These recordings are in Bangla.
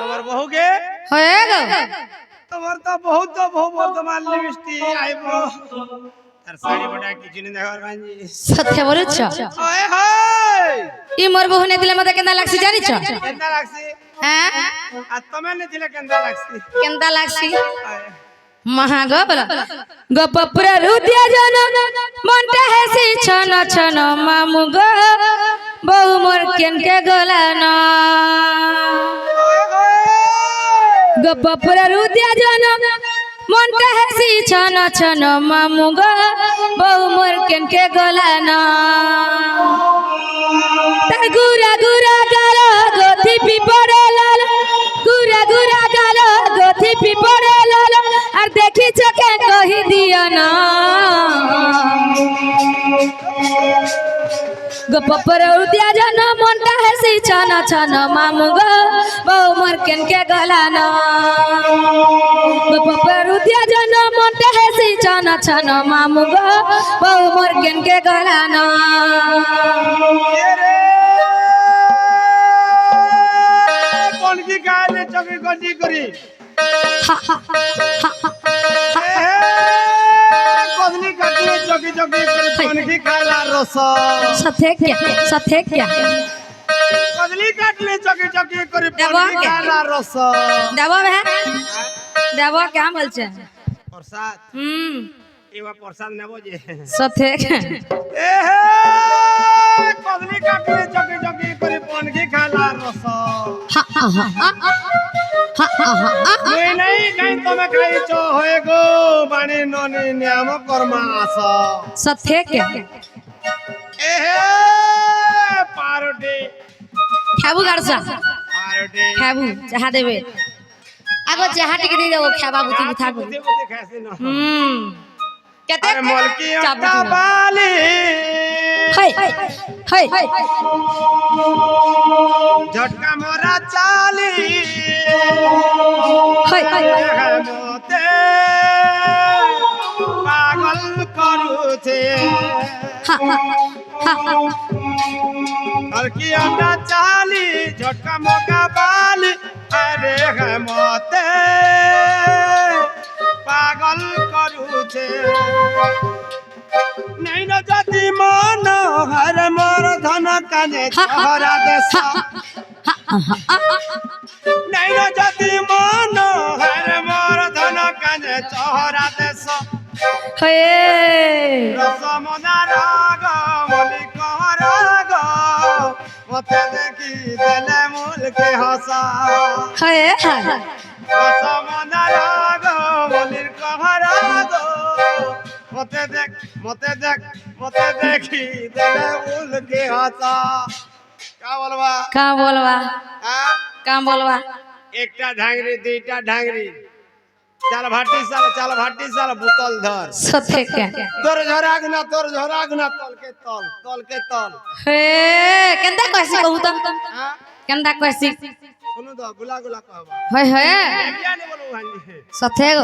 তোমার বহু গে হয়ে গো তোমার তো বহুত তো বহু বর্তমান লিপস্টিক আইবো আর শাড়ি বড়া কিছু নি দেখার ভাঞ্জি সত্যি বলছ ওই হাই ই মোর বহু নে দিলে মতে কেন্দা লাগছি জানিছ কেন্দা লাগছি হ্যাঁ আর তুমি নে দিলে কেন্দা লাগছি কেন্দা লাগছি মহাগো বলো গোপপুর রুদিয়া জন মনটা হেসি ছন ছন মামু গো বহু মোর কেনকে গলান গোপপুর রুদিয়া জন মনটা হেসি ছন ছন মামু গো বহু মোর কেনকে গলান তার গুরা গুরা গাল গথি পিপড়ে লাল গুরা গুরা গাল গথি পিপড়ে লাল আর দেখি চোখে কহি দিও না গোপপুর উদিয়া জন মনটা হেসি ছন ছন মামু গো বউ মোর কেনকে গলান গোপপুর উদিয়া জন মনটা হেসি ছন ছন মামু গো বউ মোর কেনকে গলান কোন কি গালে চকি গজি করি কদলি কাটলে চকি চকি করে কোন কি খালা রস সাথে क्या কদলি কাটলে চকি চকি করে কোন কি খালা রস দেবো বে দেবো क्या বলছে প্রসাদ এবা প্রসাদ নেব যে সাথে এ কদলি কাটলে চকি চকি করে কোন কি খালা রস नहीं कहीं तुम्हें खाई चो होए गो बाणी नोनी नियम कर्मा आस साथे क्या ए पारोटी खाबू गारसा पारोटी खाबू चाहा देबे आगो चाहा टिके दे देबो खाबा बुती बुथा को बुती खासी न केते अरे मलकी अड्डा बाली हाय हाय झटका मोरा चाली हाय मोते पागल करू छे मलकी अड्डा चाली झटका मोका बाली अरे मोते पागल करू छे नहीं न जाति मन हर मोर धन काने छोरा देश नहीं न जाति मन हर मोर धन काने छोरा देश हे रसमना राग मलिक राग मते देखी देले मूल के हसा हे रसमना राग मलिक राग मते देखी देले मूल के हसा का बोलवा का बोलवा एकटा ढांगरी दुईटा ढांगरी चल भाटी साल बुतल धर साथे क्या तोर झरा गुना तल के तल हे केंदा कहसी कहू त हां केंदा कहसी सुनु तो गुला कहबा होय होय क्या नहीं बोलू हां साथे गो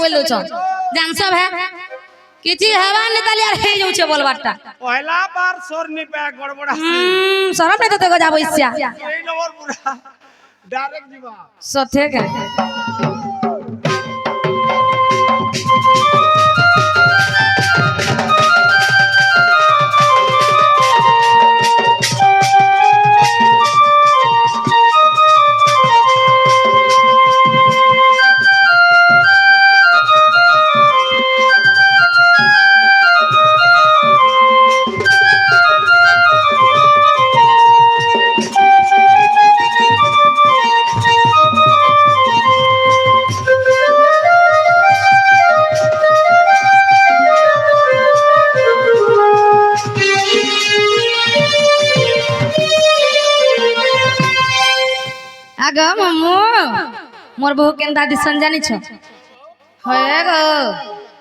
बोलो छ जान सब है किछि हवा निकाली आर हे जाउ छ बोलबाटा पहला बार सोर नि पे गड़बड़ा शरम नहीं तो जाबो इस्या ए नंबर पूरा डायरेक्ट जीवा सथे का आगा मम्मू मोर बहु केंदा दिसन जानी छ होय गो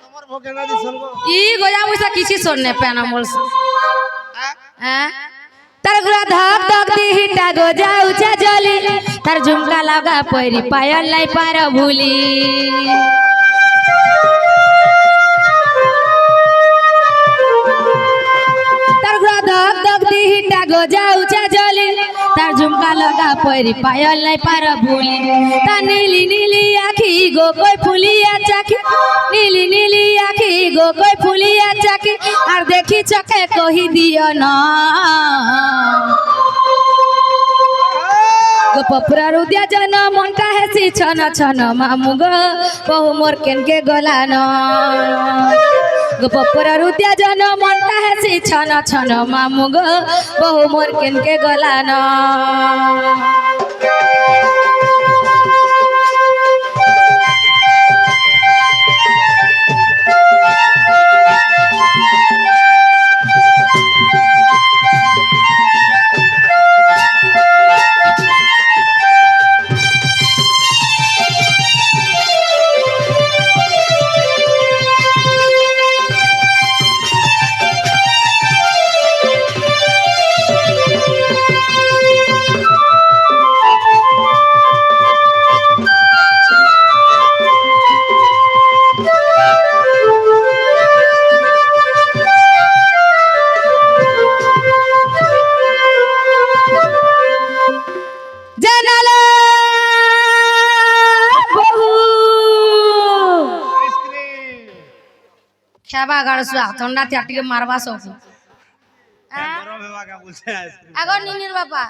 तमर भोकेना दिसन गो ई गोजा मुसा किछि सोने पेना मोल से हैं तार गुरा धक धक दी हिटा गोजा उचा जली तार झुमका लगा पैरी पायल लाई पार भूली तार गुड़ा दग दग दी डागो जाऊचा जली तार झुमका लगा पैरी पायल लाई पार भूली ता नीली नीली आखी गो कोई फुलिया चाकी नीली नीली आखी गो कोई फुलिया चाकी और देखी चके कही दियो ना गो पपुरा रुदिया जन मनटा हेसी छन छन मामु गो बहु मोर केन के गला न गो पपुरा रुदिया जन मनटा हेसी छन छन मामु गो बहु मोर केन के गला न খাবা গাড়সুয়া ঠান্ডা তে মারবা সব গরম হেবা কা বলছে আইসক্রিম আগর নিনির বাবা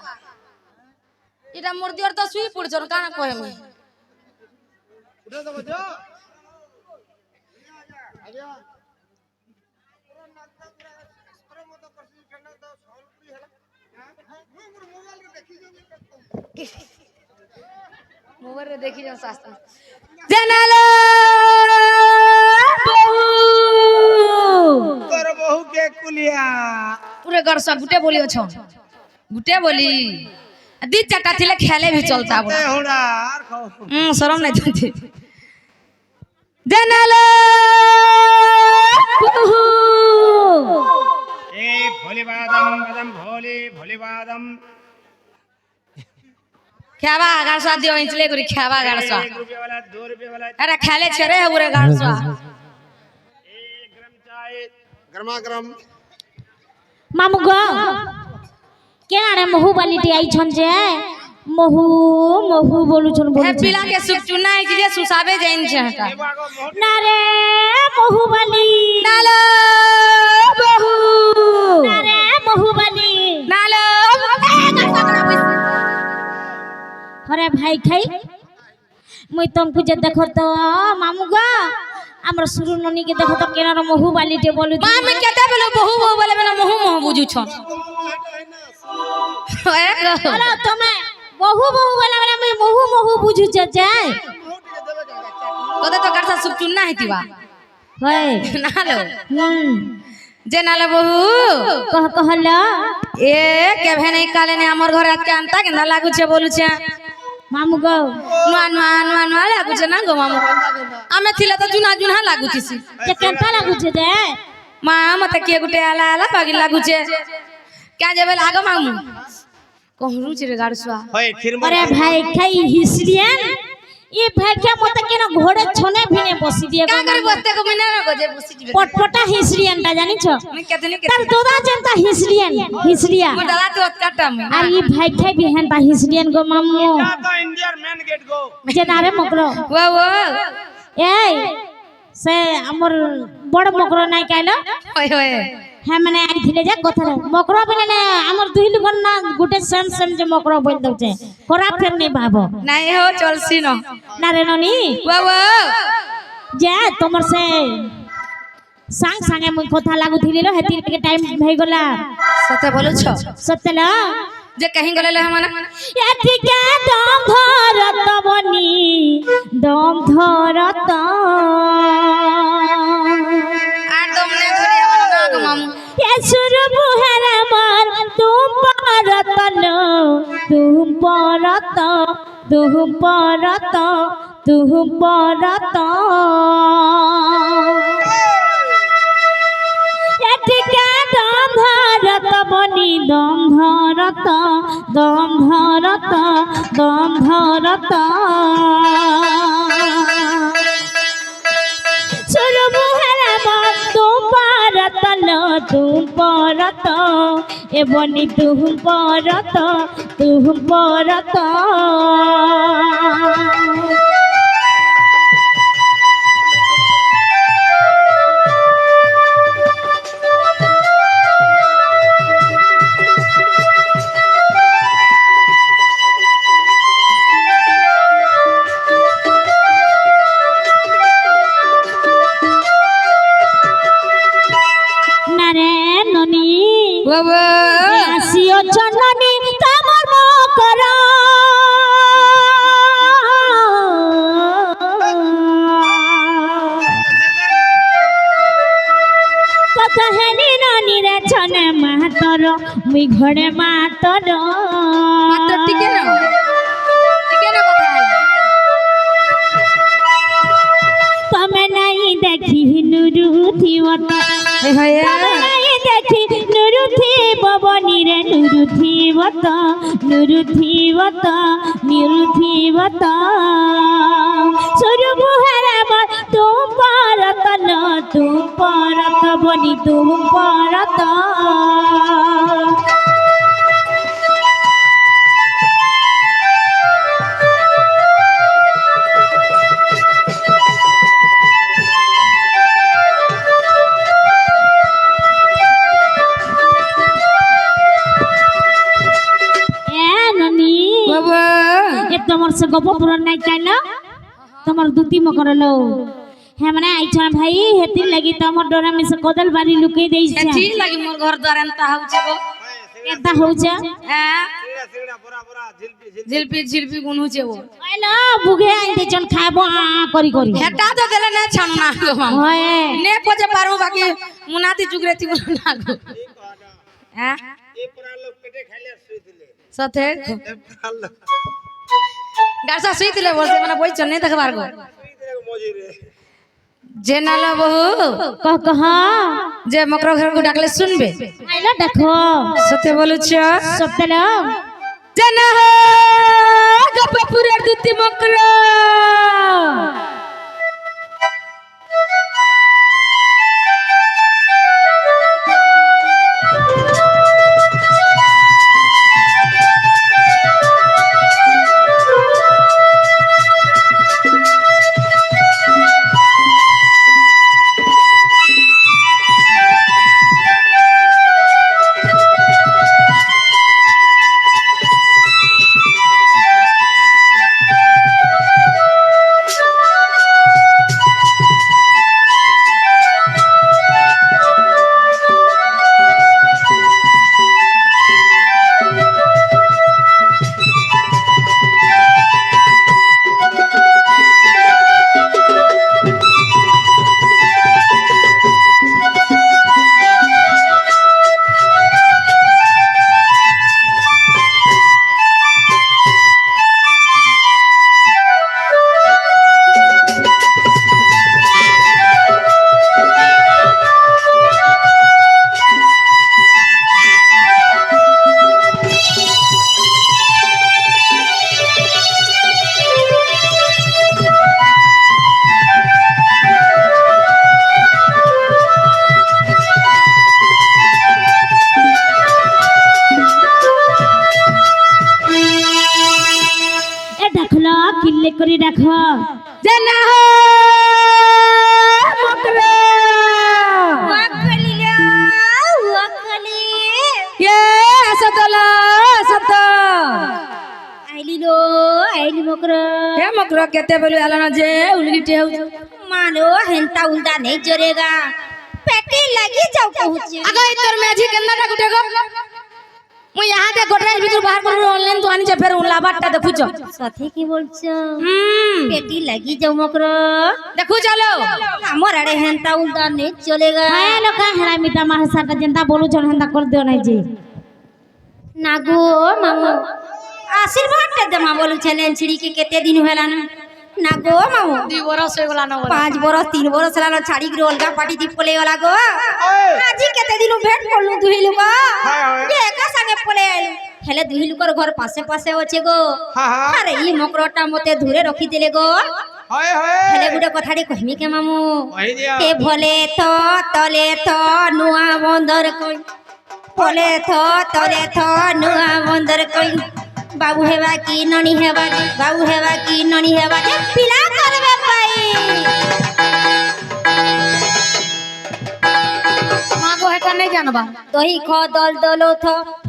এটা মোর দিওর তো শুই পড়ছন কানা কইমি উঠে দেবো যা আইয়া मोबाइल रे देखि जाओ शास्त्र जनालो बहु तोर बहू के कुलिया पूरे घर सब गुटे बोली अछो गुटे बोली दी चाटा थिले खेले भी चलता बोला ए होड़ा आर खाओ शरम नहीं जानते जनालो बहु ए भोले बादम बादम भोले भोले बादम खावा गारसा दियो इंचले करी खावा गारसा 1 रुपया वाला 2 रुपया वाला अरे खेले छरे पूरे गारसा 1 ग्राम चाय गरमा गरम मामू गो केना रे महू बालीटी आई छन जे महू महू बोलु छन हे बोलु पिला के सुख चुनाई की जे सुसाबे जाइन छे हटा एबागो मोट ना रे महू बाली नालो बहु ना रे महू बाली नालो अरे भाई खाई मुई तुमको जे देखो तो मामू गो हमर सुरु ननी के देखो तो केना रे महू बालीटी बोलु मां में केते बेलो बहु बहु बोले बेलो महु महु बुझु छन अरे तुमे महू महू वाला वाला मैं महू महू बुझु छ जाय कदे तो करसा सुख चुना हेतिबा होय नालो जे नालो बहु कहला ए केभे नहीं काले ने हमर घर आत के अंता के ना लागु छे बोलु छे मामू गो नुआ लागु छे ना गो मामू आमे थिले तो जुना जुना लागु छिसी जे केनता लागु छ दे मां मते के गुटे आला आला बागी लागु छे क्या जेबे लागो मामू कहरु छे रे गाड़सुआ होय फिर अरे भाई खाई हिस्ट्रियन ये भाई क्या मत के ना घोड़े छने भिने बसी दिए क्या करी बसते को मिना रो जे बुसी जिबे पटपटा हिस्ट्रियन ता जानि छ मैं केतनी के तार दोदा जनता हिस्ट्रिया मो डाला तो काटा में आ ये भाई खाई बिहन ता हिस्ट्रियन गो मामू या तो इंडिया मेन गेट गो जे नारे मकरो वो ए से हमर बड़ मकरो नाइ काइलो होय होय है माने आई थिले जा कथरे मकरो बिना ने हमर दुई लगन ना गुटे सेम सेम जे मकरो बोल दउचे खराब फेर नहीं भाबो नहीं हो चलसी न ना रे ननी वो जे तमर से सांग सांगे मुई कथा लागु थिले लो हेति के टाइम भई गला सते बोलो छ सत्यला जे कहीं गले ले हमना एति के दम धरत बनी दम धरत आर दम ने धरी हमना ना गो मामू ये सुर बुहर मार तुम परत लो तुम परत तुम परत तुम परत एति के दम পারত বনি দম ধরত দম ধরত দম ধরত সুরবু হেরাব তুম পারত লো তুম পারত এ বনি তুম পারত তুম পারত বাবা আসিও জননী তোমার মকর কহেনি ননি রে ছনে মাতর মুই ঘরে মাতর মাত্র টিকে না কথা হলো তমে নাই দেখি নুরুথিবত তমে নাই দেখি নুরুথিব বনিরে নুরুথিবত নুরুথিবত নুরুথিবত সুরবু হারাব তুম পারত ন তুম পারত বনি তুম পারত তোমার সে গপ পুরান নাই চাইল তোমার দুতি মকরলো হ্যাঁ মানে আইছ ভাই হেতি লাগি তোমার ডরা মিছে কদল বাড়ি লুকিয়ে দেইছে ঠিক লাগি মোর ঘর দ্বার এন্তা হউছে গো এতা হউছে হ্যাঁ সিগড়া সিগড়া বড়া বড়া ঝিলপি ঝিলপি জিলপি জিলপি গুন হউছে গো আইলা বুগে আইতে জন খাইবো করি করি হেটা তো দেলে না ছান না গো হয় নে পজে পারু বাকি মুনাতি জুগরেতি না গো হ্যাঁ এই পুরা লোক পেটে খাইলে শুই দিলে সাথে এই পুরা লোক গাছা শুইতিলে বলছে মানে বইছ নেই দেখবার গো শুই দিলে মজি রে যে নালা বহু কহ কহ যে মকর ঘর को ডাকলে শুনবে আইলা দেখো সত্যি বলছ সত্যল যে না গপপুরের দুতি মকর কিল্লে করে রাখো যে না মকর ये सतला सत আইলিলো আইলি মকর हे मकरा केते बोलु आला ना जे उलगिटे हो मानो हेंता उंदा नहीं जरेगा पेटी लगी जाऊ कहूची आगो तोर मेजी केन्ना टा गुटे गो मु यहां दे गोटराई भीतर बाहर कर ऑनलाइन तो आनी जे फेर उला बाटटा देखुचो साथी की बोलছো पेटी लगी जाऊ मकर देखु चलो हमर आड़े हेंता उंदा नहीं चलेगा हाय लोका हरामिता महासाटा जनता बोलु जन हेंता कर दियो नहीं जी नागो मामा आशीर्वाद दे दमा बोलु छलेन छिड़ी के केते दिन होला ना না গো মামু 2 বরস হয়ে গলা না 5 বরস 3 বরস হেলানো ছাড়ি গিয়ে অলগা পার্টি দি পলে গলা গো আজি কেতে দিন ভেট করলু দুই লোক যে একা সাথে পলে আইলু হেলে দুই লোকর ঘর পাশে পাশে আছে গো আরে ই মকরটা মতে ধরে রাখি দিলে গো হেলে গুড়ে কথাটি কহিমি কে মামু কে ভলে তো তলে তো নুয়া বন্দর কই ভলে তো তলে তো নুয়া বন্দর কই বাবু হেবা কি ননি হেবা বাবু হেবা কি ননি হেবা পিলা করবে পাই মা গো এটা নাই জানবা দহি খ দল দলো থ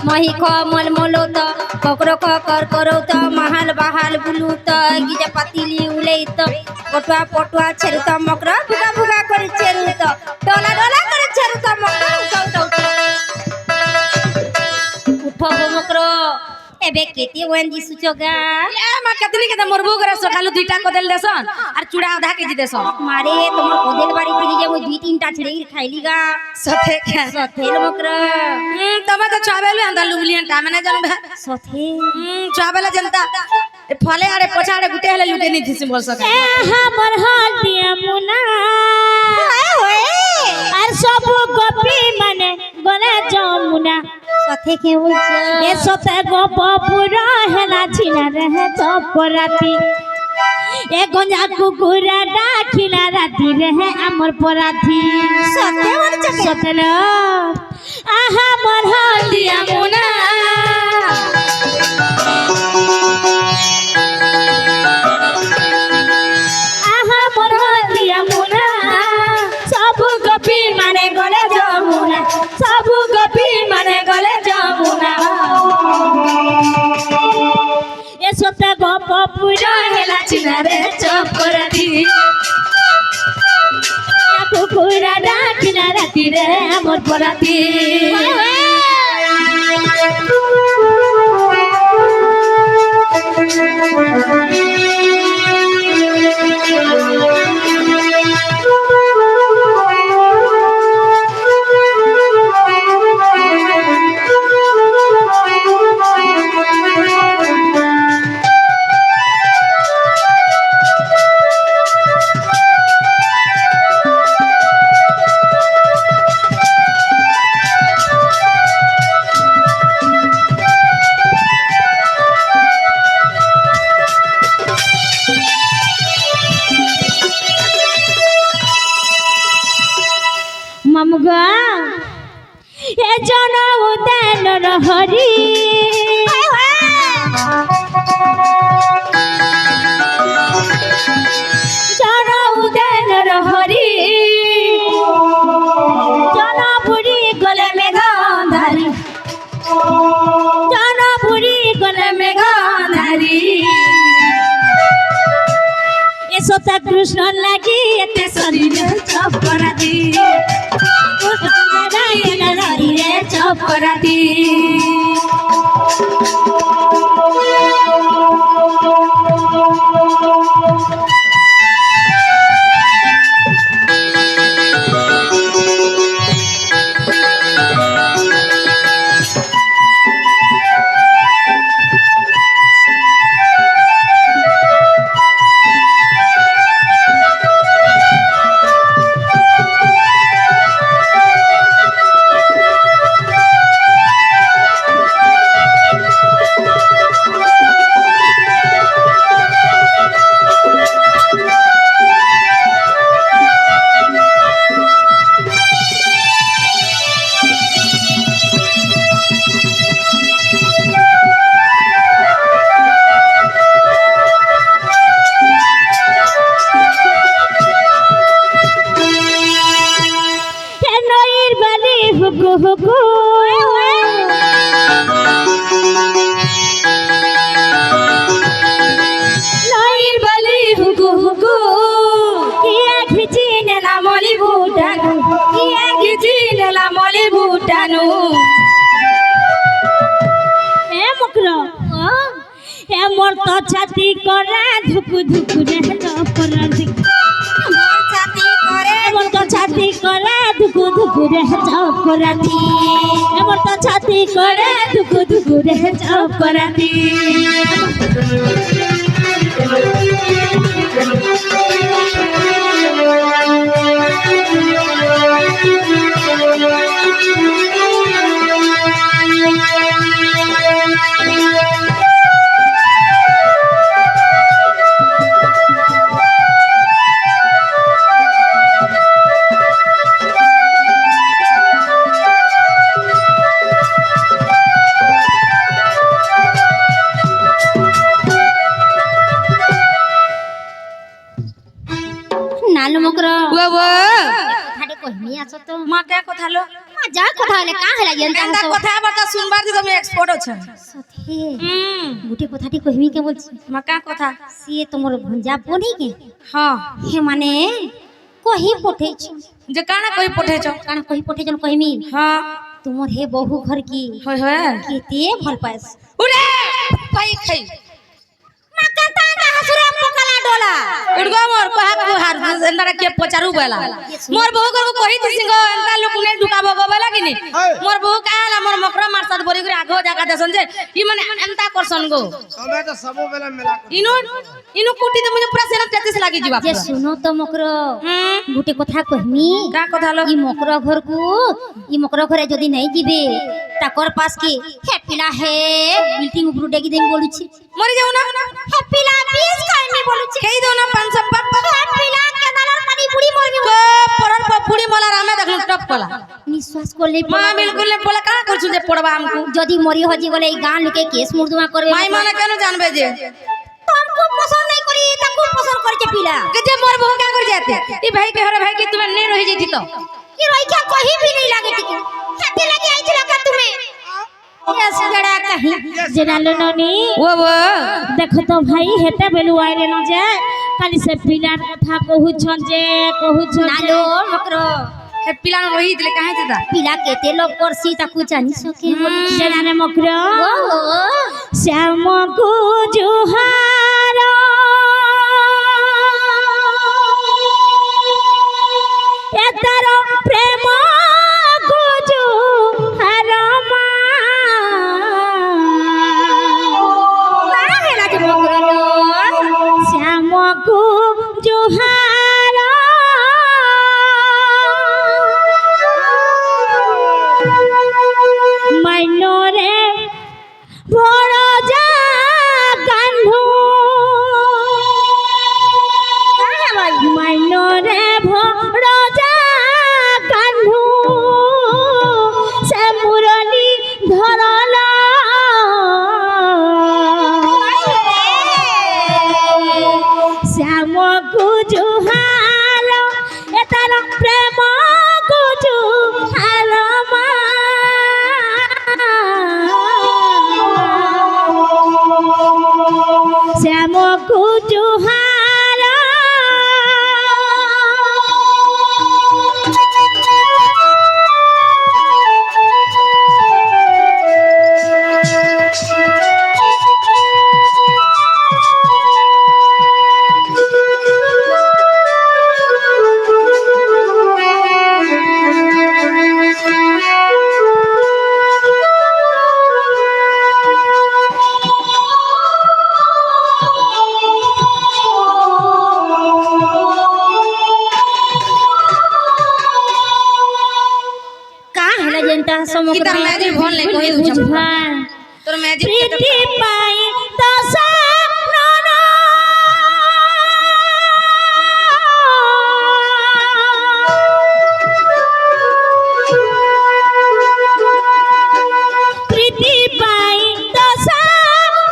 মহি খ মল মলো থ ককর খ কর করো থ মহাল বাহাল বুলু থ গিজা পাতিলি উলেই থ পটুয়া পটুয়া ছেড়ু থ মকর ভুগা ভুগা করে ছেড়ু থ ডলা ডলা করে ছেড়ু থ মকর উঠো গো মকর এবে কেতে ওয়েন্দি সুচগা এ মা কেতনি কেতে মরবো করে সকালু 2টা কদেল দেছন আর চুড়া আধা কেজি দেছন মারে তোমার কোদেল বাড়ি থেকে যে মই 2-3টা ছেড়ে খাইলি গা সথে খা সথেল মকর তবে তো চাবেলু আন্দা লুবলিয়ান টা মানে জানবে সথে চাবেলা জনতা এ ফলে আরে পছাড়ে গুটে হলে লুকে নি থিসি বল সকা আমার হাল দিয়া মুনা আর সব গোপী মানে গলে যমুনা সথে কে বলছে এ সতে গোপ পুরা হেলা ছিনা রহে চপরাতি এ গঞ্জা কুকুরা ডাকিলা রাতি রহে আমর পরাধি সতে বলছে সতে লো আহা মোর হাল দিয়া মুনা আহা মোর হাল দিয়া মুনা সব গোপী মানে গলে যমুনা সব গোপী মানে গলে যমুনা এ সতে গপ পুরা হেলা চিনা রে চপরাতি কুকুরা ডাকিলা রাতি রে আমর পরাতি মামুগা এ জন উদান হরি জন উদান হরি জন বুড়ি গলে মেঘ ধারি জন বুড়ি গলে মেঘ ধারি এ সতা কৃষ্ণ লাগি এতে শরীর চপরাতি চপরাতি হুকু হুকু নইর বলি হুকু হুকু কিয়া ঘিচি নেলা মলি বুটানু কিয়া ঘিচি নেলা মলি বুটানু এ মুকর এ মোর তো ছাতি করা ধুকু ধুকু রে অপরাধী এমন তো ছাতি করে ধুকু ধুকু রে চপরাতি এমন তো ছাতি করে ধুকু ধুকু রে চপরাতি জানলো মকর ও ও কথাটা কইনি আছো তো মা কে কথা লো মা যা কথা হলে কা হেলা জানতা এন্তা কথা বার্তা শুনবার দি তুমি এক্সপোর্ট আছো সথে গুটে কথাটি কইমি কে বলছি মা কা কথা সিয়ে তোমার ভঞ্জা বনি কে হ্যাঁ হে মানে কহি পঠেছ যে কানা কই পঠেছ কানা কহি পঠেছ কইমি হ্যাঁ তোমার হে বহু ঘর কি হয় হয় কেতে ভাল পাইস উড়ে পাই খাই মা কাতা না হাসুরে পকালা ডোলা উড়গো মোর কহা কো হার এন্তা কে পচারু বেলা মোর বহু কো কহি দিছি গো এন্তা লোক নে ঢুকাবো গো বেলা কিনি মোর বহু কালা মোর মকরা মার সাথ বরি করে আগো জায়গা দেছন যে ই মানে এন্তা করছন গো তবে তো সব বেলা মেলা ইনু ইনু কুটি দে মুজে পুরা সেনা 33 লাগি যিবা যে শুনো তো মকর গুটে কথা কইমি কা কথা লো ই মকর ঘর কু ই মকর ঘরে যদি নাই দিবে তাকর পাস কি হে পিলা হে বিল্ডিং উপর ডেগি দেই বলুছি মরি যাও না হে পিলা বিষ খাইনি বলুছি খেই দো না 500 পাপ হে পিলা কেনালার পানি বুড়ি মরবি কো পরর পুড়ি মলা রামে দেখুন টপ কলা নিশ্বাস করলে মা বিলকুল নে বলে কা করছু যে পড়বা আমকু যদি মরি হজি গলে এই গান লোকে কেস মুর্দমা করবে মাই মানে কেন জানবে যে तुमको पसंद नहीं करी ताको पसंद करके पिला के जे मोर बहु का कर जाते ई भाई के हरे भाई के तुम्हें नहीं रही जेती तो ये रोई क्या कहीं भी नहीं लागे टिके हैप्पी लगे आई लगा तुम्हें यस जड़ा कहीं जनालो ननी वो देखो तो भाई हेते बेलु आइले न जे खाली से पिलार कथा कहू छन जे कहू छन नालो मकरो हे पिला न रही दिले काहे जेता पिला केते लोग करसी ताको जानी सके जनाने मकरो ओ श्याम को जुहार एतर प्रेम को जुहार मा कहां है लाज मकरो श्याम को जुहार माइनरे भरा जा गांधू कहां है भाई माइनरे भरा जा गांधू से मुरली धरला श्याम को जुहार एतार प्रेम को जुहार मा श्याम को जुहार कहां है जनता की समग्र तार मैदी भोन ले कहि दू छम तोर मैदी प्रीति पाई दशा नाना प्रीति पाई दशा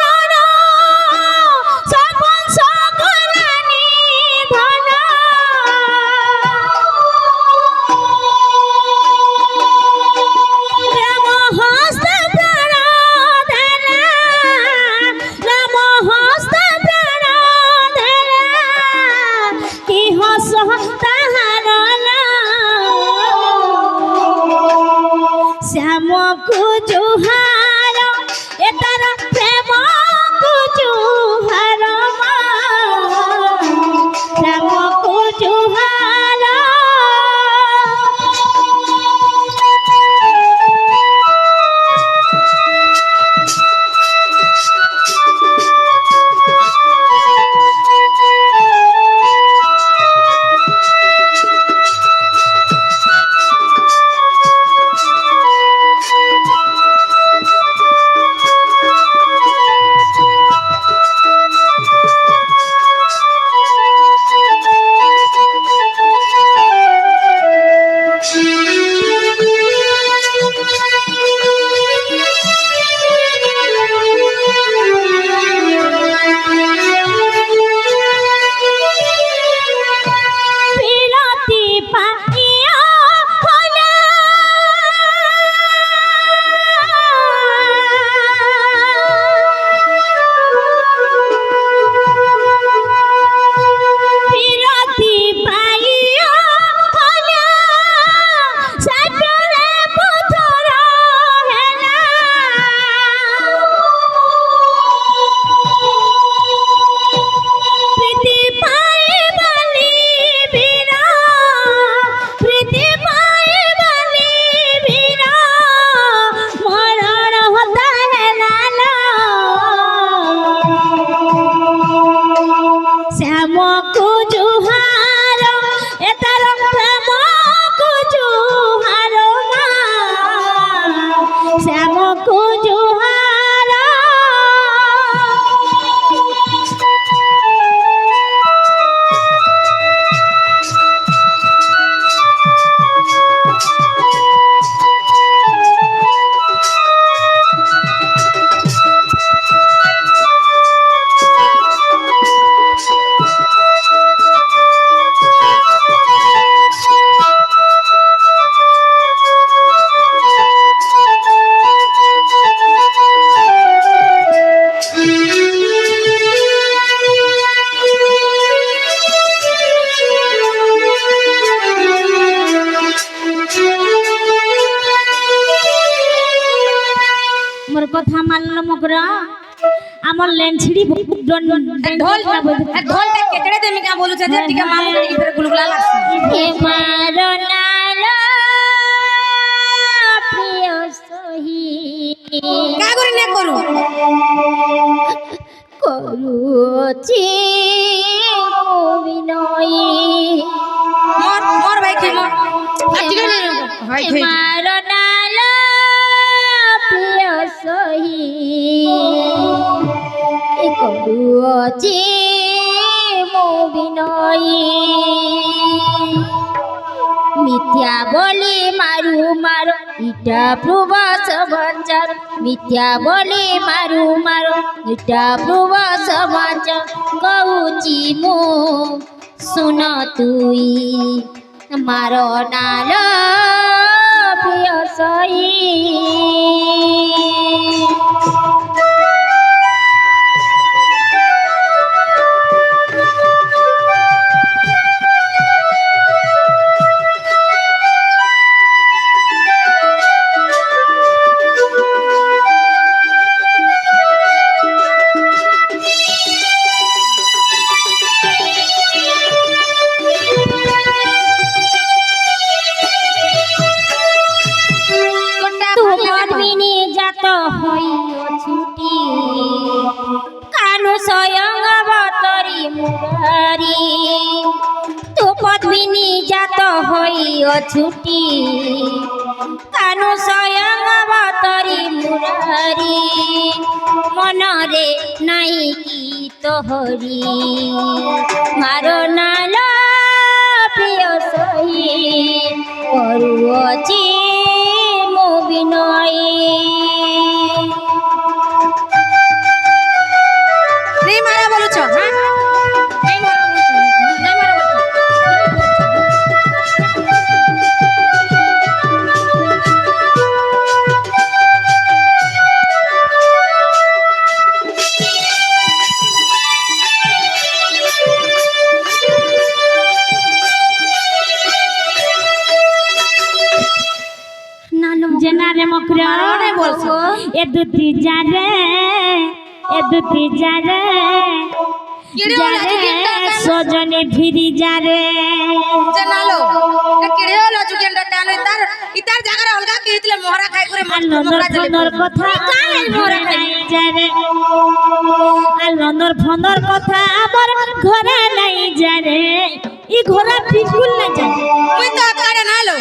नाना सबन सकलानी धना प्रेम हस्त प्रणधना শ্যামকু জুହାର এ তার প্রেমকু জুହାର মা শ্যামকু জুହାର মোর কথা মানল মগরা আমার লেনছিড়ি ढोलटा केतड़े दे में क्या बोलू छे टिके मामू के फेर गुलगुला लागছে হে মারনাল প্রিয় সহি का करी ने करू করুছি অভিনয় मोर भाई के मोर ठीक है भाई হে মারনাল প্রিয় সহি করুছি অভিনয় মিথ্যা বলি মারু মারো ইটা প্রবাস বাঞ্চার মিথ্যা বলি মারু মারো ইটা প্রবাস বাঞ্চার কହୁছি মু শুন তুই মারো নাল প্রিয় সই ছুটি কানু স্বয়ং অবতরি মুরারি তু পদ্মিনী জাত হইও ছুটি কানু স্বয়ং অবতরি মুরারি মনরে নাই কি তোহরি মারো নাল প্রিয় সহি করুছি মো বিনয় नहीं मारा बोलू छ हां नहीं मारा बोलू नहीं मारा बोलू জেনারে মকরা नहीं बोल सो এ দুতি জারে এ দুতি জারে किड़े होला जुगेंडा সজনে ফিরি যারে जनालो ए किड़े होला जुगेंडा टानो इतार जागरे अलगा के हितले मोहरा खाई करे আনন্দর ফন্দর কথা মোহরা খাই যারে আনন্দর ফন্দর কথা আমার ঘরে নাই যারে ই ঘোরা বিলকুল না যারে मुई तो अकाड़े ना लो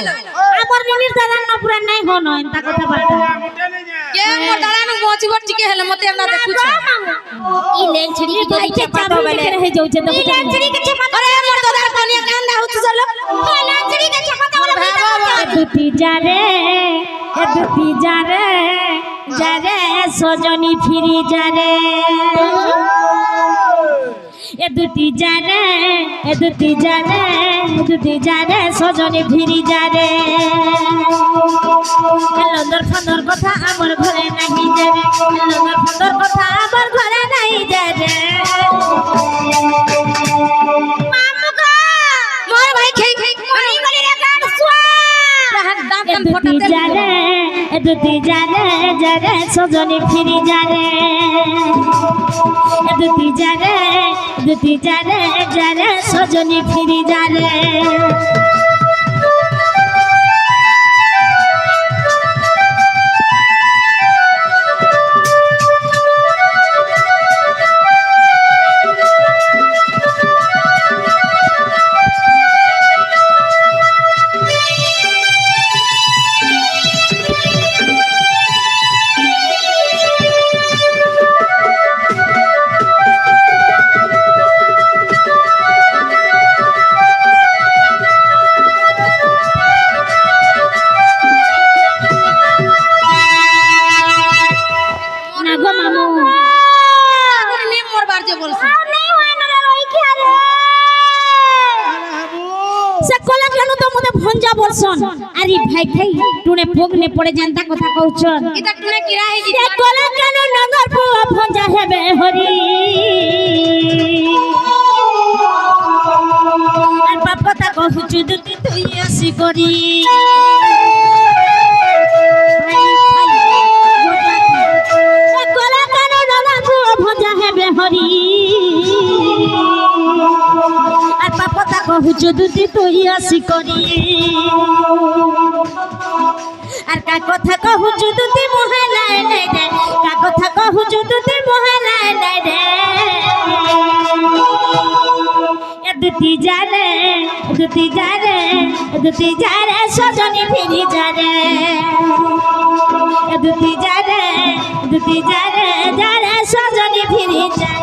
আমার জিনিস দাদা না পুরা নাই হন তা কথা বার্তা के मोर दादा नु मोची बट के हेले मते हमरा देखु छ ই লেনছড়ি কি ভাই কে চাবি লেকে রহে যাউছে তো লেনছড়ি के छपा अरे मोर दादा कनिया कांदा होत चलो লেনছড়ি के छपा वाला দুতি যারে এ দুতি যারে যারে সজনী ফিরি যারে এ দুতি যারে এ দুতি যারে এ দুতি যারে সজনী ফিরি যারে লন্দর ফন্দর কথা আমার ঘরে নাই যারে লন্দর ফন্দর কথা আমার ঘরে নাই যারে मामू का मोर भाई खेई मनी गली रे काट सुआ दांत এ দুতি যারে এ দুতি যারে যারে সজনী ফিরি যারে এ দুতি যারে দুতি যারে যারে সজনী ফিরি যারে সে কলা কেন তো মতে ভঞ্জা বলছন আরে ভাই ভাই টুনে ভোগনে পড়ে জানতা কথা কହୁছন এটা টুনে কিরা হই সে কলা কেন নগর পুয়া ভঞ্জা হেবে হরি আর বাপতা কহুছু দুতি তুই আসি করি কলা কেন নগর পুয়া ভঞ্জা হেবে হরি আর বাপতা কহুছু দুতি তুই আসি করি আর কা কথা কহুছু দুতি মহালায় নাই রে কা কথা কহুছু দুতি মহালায় নাই রে এ দুতি জারে দুতি জারে দুতি জারে সজনি ফিরি জারে এ দুতি জারে দুতি জারে জারে সজনি ফিরি জারে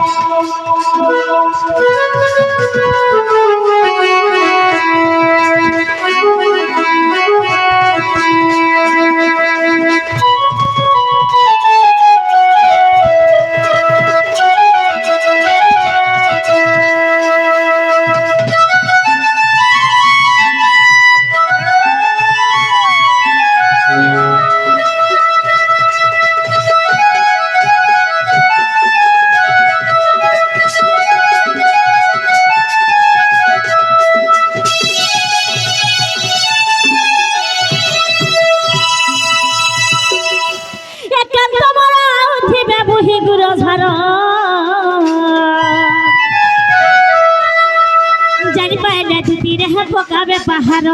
জানি পাইলে দুটি রেহে পকাবে পাহাড়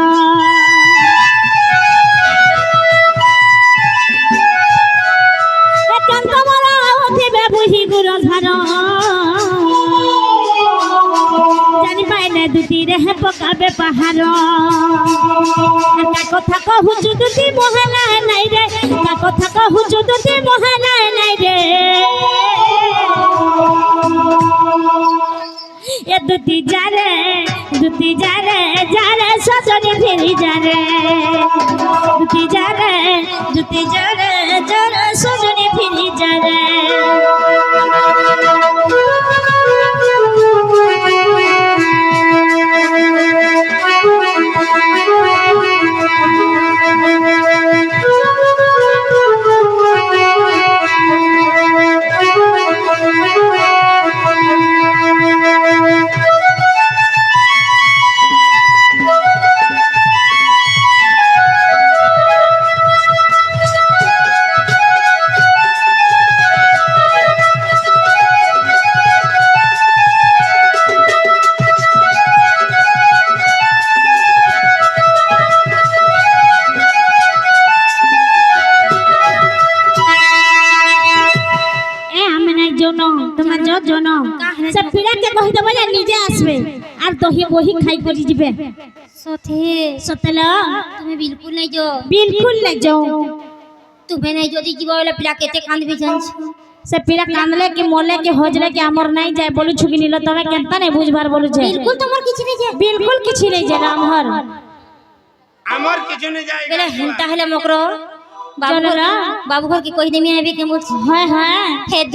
একান্ত মরা উঠিবে বুহি গুড় ঝার জানি পাইলে দুটি রেহে পকাবে পাহাড় কা কথা কহুছু দুটি মহালায় নাই রে কা কথা কহুছু দুটি মহালায় নাই রে এ দুটি জারে জারে সজনি ফিরি জারে দুটি জারে জারে সজনি ফিরি জারে তোমার জন সে পিড়াকে কহি দেব যে নিজে আসবে আর দহি বহি খাই করি দিবে সথে সতেল তুমি বিলকুল নাই যাও বিলকুল নাই যাও তুমি নাই যদি জীব বলে পিলা কেতে কান্দবি জানছ সে পিড়া কান্দলে কি মরলে কি হজলে কি আমর নাই যায় বলু ছুকি নিল তবে কেনতা নাই বুঝবার বলুছে বিলকুল তোমার কিছু নাই যায় বিলকুল কিছু নাই যায় আমর আমার কিছু নেই যায় বেলা হিনতা হলে মকর চলো রা। বাবু ঘর কি কই দেমি আইবে কে বলছ হ্যাঁ হ্যাঁ হে